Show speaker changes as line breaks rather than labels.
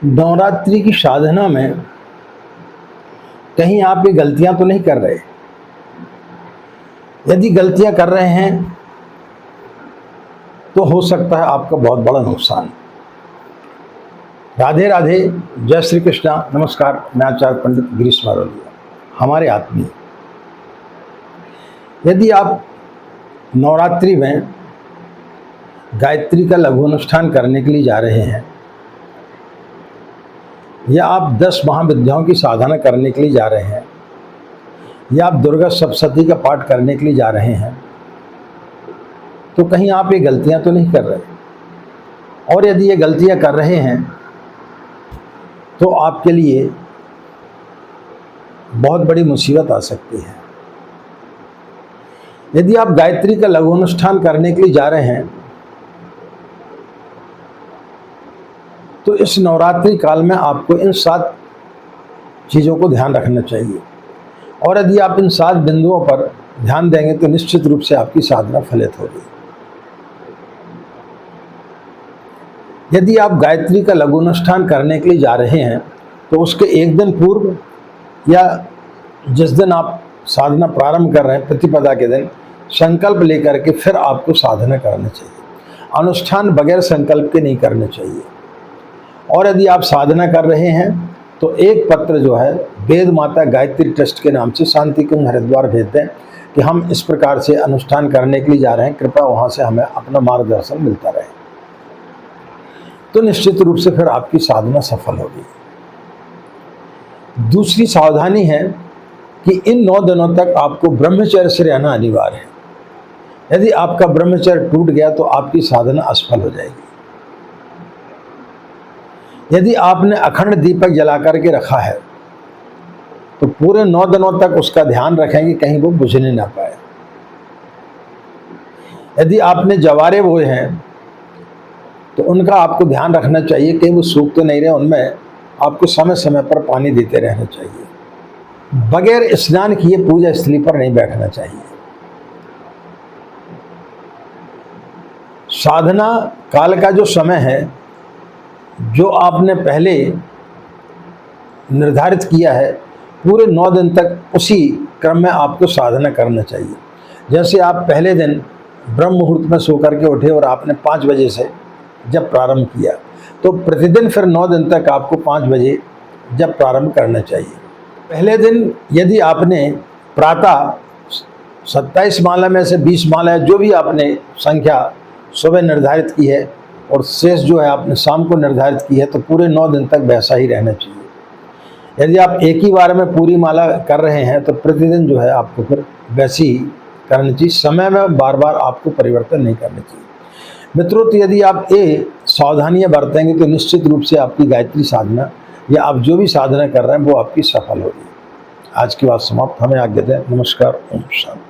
नवरात्रि की साधना में कहीं आप ये गलतियां तो नहीं कर रहे। यदि गलतियां कर रहे हैं तो हो सकता है आपका बहुत बड़ा नुकसान। राधे राधे, जय श्री कृष्णा, नमस्कार। मैं आचार्य पंडित गिरीश मारोलिया, हमारे आत्मीय। यदि आप नवरात्रि में गायत्री का लघु अनुष्ठान करने के लिए जा रहे हैं या आप 10 महाविद्याओं की साधना करने के लिए जा रहे हैं या आप दुर्गा सप्तशती का पाठ करने के लिए जा रहे हैं, तो कहीं आप ये गलतियां तो नहीं कर रहे। और यदि ये गलतियां कर रहे हैं तो आपके लिए बहुत बड़ी मुसीबत आ सकती है। यदि आप गायत्री का लघु अनुष्ठान करने के लिए जा रहे हैं तो इस नवरात्रि काल में आपको इन 7 चीज़ों को ध्यान रखना चाहिए। और यदि आप इन 7 बिंदुओं पर ध्यान देंगे तो निश्चित रूप से आपकी साधना फलित होगी। यदि आप गायत्री का लघु अनुष्ठान करने के लिए जा रहे हैं तो उसके एक दिन पूर्व या जिस दिन आप साधना प्रारंभ कर रहे हैं प्रतिपदा के दिन संकल्प लेकर के फिर आपको साधना करना चाहिए। अनुष्ठान बगैर संकल्प के नहीं करने चाहिए। और यदि आप साधना कर रहे हैं तो एक पत्र जो है वेद माता गायत्री ट्रस्ट के नाम से शांति कुंज हरिद्वार भेज दें कि हम इस प्रकार से अनुष्ठान करने के लिए जा रहे हैं, कृपया वहाँ से हमें अपना मार्गदर्शन मिलता रहे। तो निश्चित रूप से फिर आपकी साधना सफल होगी। दूसरी सावधानी है कि इन 9 दिनों तक आपको ब्रह्मचर्य से रहना अनिवार्य है। यदि आपका ब्रह्मचर्य टूट गया तो आपकी साधना असफल हो जाएगी। यदि आपने अखंड दीपक जला करके रखा है तो पूरे 9 दिनों तक उसका ध्यान रखें कि कहीं वो बुझने ना पाए। यदि आपने जवारे बोए हैं तो उनका आपको ध्यान रखना चाहिए कहीं वो सूख तो नहीं रहे, उनमें आपको समय समय पर पानी देते रहना चाहिए। बगैर स्नान किए पूजा स्थली पर नहीं बैठना चाहिए। साधना काल का जो समय है जो आपने पहले निर्धारित किया है, पूरे 9 दिन तक उसी क्रम में आपको साधना करना चाहिए। जैसे आप पहले दिन ब्रह्म मुहूर्त में सो करके उठे और आपने 5 बजे से जब प्रारंभ किया तो प्रतिदिन फिर 9 दिन तक आपको 5 बजे जब प्रारंभ करना चाहिए। पहले दिन यदि आपने प्रातः 27 माला में से 20 माला है जो भी आपने संख्या सुबह निर्धारित की है और शेष जो है आपने शाम को निर्धारित की है तो पूरे 9 दिन तक वैसा ही रहना चाहिए। यदि आप एक ही बार में पूरी माला कर रहे हैं तो प्रतिदिन जो है आपको फिर वैसी ही करनी चाहिए। समय में बार बार आपको परिवर्तन नहीं करना चाहिए। मित्रों, तो यदि आप ये सावधानियां बरतेंगे तो निश्चित रूप से आपकी गायत्री साधना या आप जो भी साधना कर रहे हैं वो आपकी सफल होगी। आज की बात समाप्त। हमें आज्ञा दें। नमस्कार। ओम शांति।